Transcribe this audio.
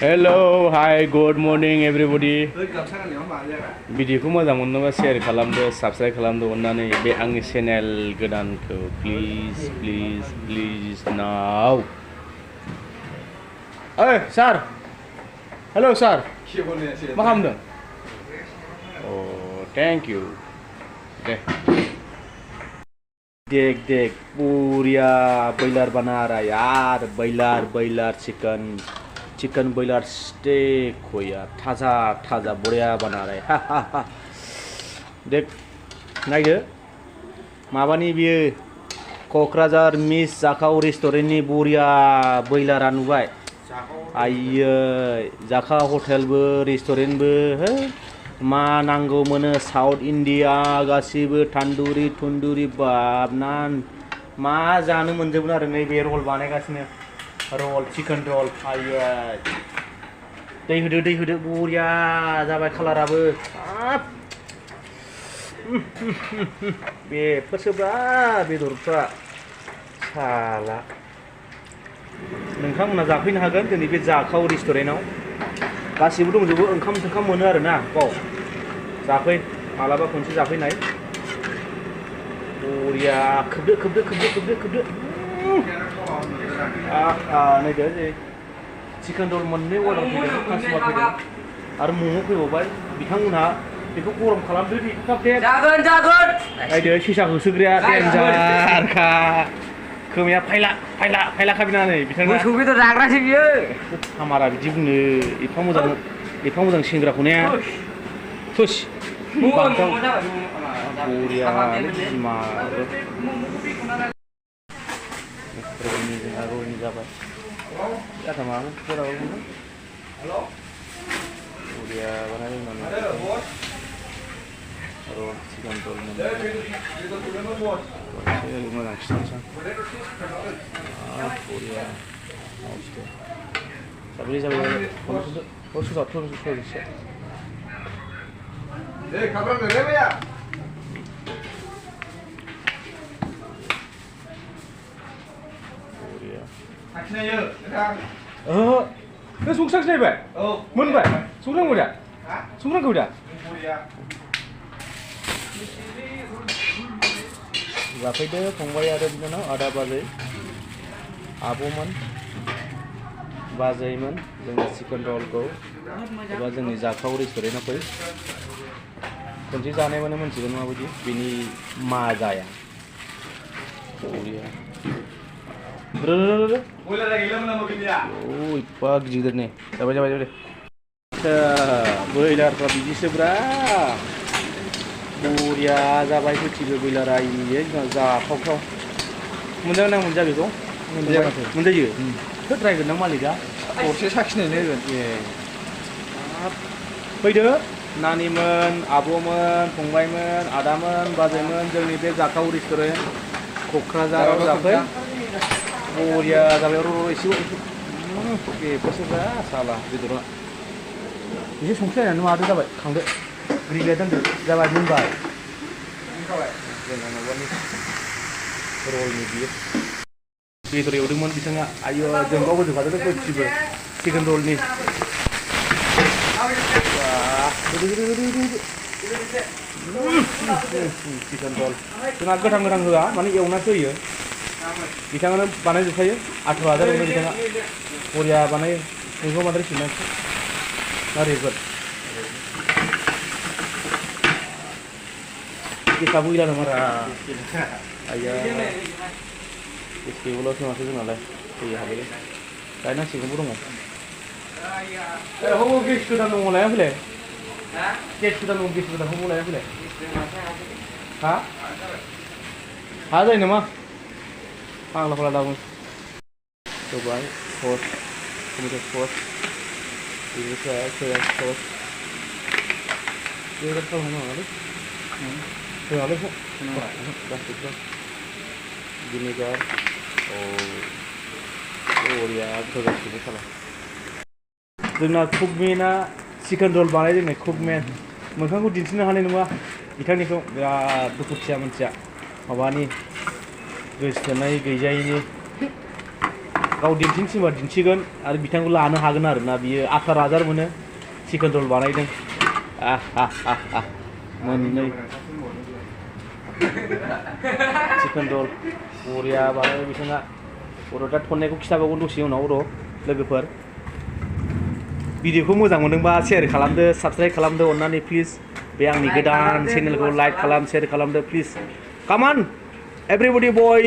Hello, hi, good morning everybody. भिडिअखौ मोजां मोनोबा शेयार खालामदो, साबस्क्राइब खालामदो अन्नानै बे आंनि चेनेल गोदानखौ प्लिज नाउ. ओइ सार. Hello sir. मा खालामदों? Oh, thank you. दे. देख बुरिया बयलार बना रहा यार, बयलार चिकन बॉयलर स्टेक हो यार, ताजा बढ़िया बना रहा है. हा देख नायदो माबानि बियो क'क्राझार मिस जाखाव रेस्टुरेन्टनि बरिया बयलारा नुबाय. आइयै जाखाव हटेलबो रेस्टुरेन्टबो हो मा नांगौ मोनो साउथ इन्डिया गासिबो तन्दुरि बाब नान मा जानो मोनजोबगोन आरो नैबे रल बानायगासिनो. रल चिकेन रल आइयै दै होदो बरिया जाबाय कालाराबो. बेफोरसोब्रा बेदरफ्रा साला नोंथांमोना जाफैनो हागोन जोंनि बे जाखाव रेस्टुरेन्टआव गासिबो दंजोबो. ओंखाम मोनो आरो ना बाव जाफै मालाबा खनसे जाफैनाय. बरिया खोबदो नायदो जे चिकेन रल मोननै अर्डार फैदों, कास्टमार फैदों आरो मम' फैबावबाय. बिथांमोनहा बेखौ गरम खालामदो दे कापटेन. जागोन नायदो सेसा होसोग्राया देन्जारखा खोमाया फायला खाबिनानै बिथाङा मोसौ बेदर जाग्रासो बियो. हामारा बिदि बुंनो एफा मोजां सेंग्राखौ ने थुस बरिया बिमा रलनि जाबाय जाथा मामोन बरिया बानायनानै रल चिकेन रल मोजां खिथानोसै बरिया जाबाय बे संख्रि नायबाय मोनबाय संख्रांखौ दा जाफैदो फंबाय आरो बिनानाव आदा बाजै आब'मोन बाजैमोन जोंनि चिकेन रलखौ एबा जोंनि जाखाव रेस्टुरेन्टआव फै खनसे जानायबानो मोनथिगोन माबायदि बेनि माजाया बरिया. इफा गिदिर ने जाबाय दे बयलारफ्रा बिदिसोब्रा बरिया जाबाय गोथिबो बयलारा जाथावथाव. मोनजागोन आं मोनजा बेखौ मोनजायो रायगोन नों मालिकआ गरसे साखिनायनो होगोन. ए फैदो नानिमोन आब'मोन फंबायमोन आदामोन बाजैमोन जोंनि बे जाखाव रेस्टुरेन्ट क'क्राझाराव जाफै. बरिया जाबाय एसे बेफोरसोब्रा साला बेदरा एसे संख्रि नायनानै मादो जाबाय खांदो ग्रिलिया दोनदो जाबाय मोनबाय जोंना माबानि रलनि बियो बेदर एवदोंमोन बिथाङा. आयु जों गाव होजोबखादों गोथिबो चिकेन रलनि चिकेन रल जोंहा गोथां होआ माने एवनासो होयो. बिथाङानो बानायजोबखायो 18,000 मोनो बिथाङा बरिया बानायो. नोंखौ माद्राय सिनायसै मारैफोर गेसा बुइलानो मारा आइया गेसखौल'सो माथो जोंनालाय दै हाबो गायनांसिगौबो दङ. गेस गोदान दङ लाया फैलाय गेस गोदानखौ लाया फैलाय हा जायो नामा फाग्ला दाबो होबाय सस टमेट' सस बेनिफ्राय सया सस बेराद खालामनाङालै गासिबो भिनेगार बरिया गोजासिबो खालाम. जोंना कुकमेना चिकेन रल बानायदोंनो कुकमेन मोखांखौ दिन्थिनो हानाय नङा बिथांनिखौ बिराद दुखुथिया मानसिया माबानि गोसोथोनाय गैजायैनि गाव दिन्थिनो दिन्थिगोन आरो बिथांखौ लानो हागोन आरोना बियो 18,000 मोनो चिकेन रल बानायदों मोननै चिकेन रल बरिया बानायबाय बिथाङा दा थन्नायखौ खिथाबावगोन दसे उनाव लोगोफोर भिडिअखौ मोजां मोनदोंबा शेयार खालामदो साबस्क्राइब खालामदो अननानै प्लिज बे आंनि गोदान चेनेलखौ लाइक खालाम शेयार खालामदो प्लिज काम अन एभरिबडी बय